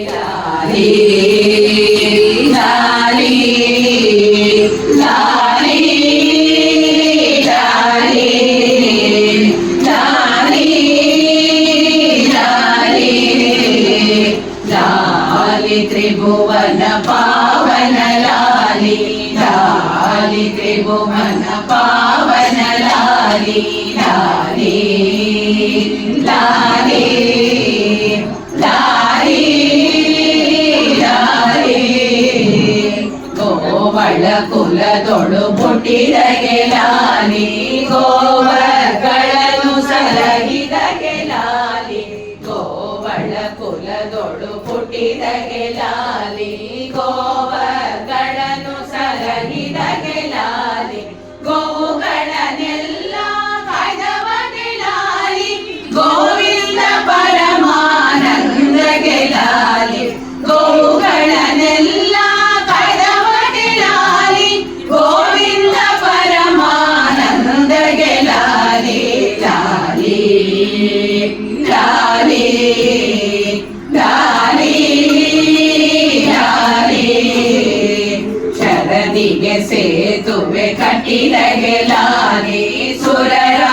ಲಾಲಿ ಲಾಲಿ ಲಾಲಿ ಲಾಲಿ ಲಾಲಿ ಲಾಲಿ ಲಾಲಿ ತ್ರಿಭುವನ ಪಾವನ ಲಾಲಿ ಲಾಲಿ ತ್ರಿಭುವನ ಪಾವನ ಲಾಲಿ ಲಾಲಿ ಲಾಲಿ ಲಾಲಿ ಲಾಲಿ ಗೋವಳ ಕುಲದೊಳು ಹುಟ್ಟಿದಗೆ ಲಾಲಿ ಗೋವಗಳನ್ನು ಸಲಹಿದಗೆ ಲಾಲಿ ಗೋವಳ ಕುಲದೊಳು ಹುಟ್ಟಿದಗೆ ಲಾಲಿ ಗೋವಗಳನ್ನು ಸಲಹಿದಗೆ ಲಾಲಿ ಗೋವುಗಳನ್ನೆಲ್ಲ ಕಾಯ್ದವಗೆ ಲಾಲಿ ಗೋವಿಂದ ಪರಮಾನಂದಗೆ ಲಾಲಿ ಗೋವುಗಳನ್ನೆಲ್ಲ ಕಾಯ್ದವಗೆ ಲಾಲಿ ಗೋವಿಂದ ಪರಮಾನಂದಗೆ ಲಾಲಿ ಲಾಲಿ ಲಾಲಿ ಲಾಲಿ ಲಾಲಿ ಶರದಿಗೆ ಸೇತುವೆ ಕಟ್ಟಿದಗೆ ಲಾಲಿ ಸುರರ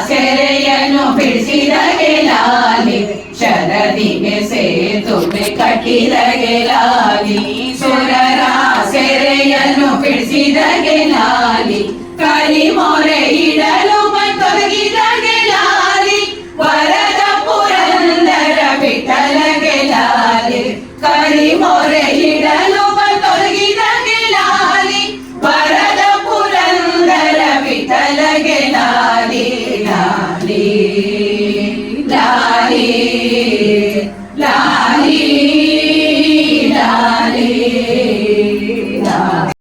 ಸೆರೆಯನ್ನು ಬಿಡಿಸಿದಗೆ ಲಾಲಿ ಶರದಿಗೆ ಸೇತುವೆ ಕಟ್ಟಿದಗೆ ಲಾಲಿ ಸುರರ ಸೆರೆಯನ್ನು ಬಿಡಿಸಿದಗೆ ಲಾಲಿ ಕಲಿಮೊರೆ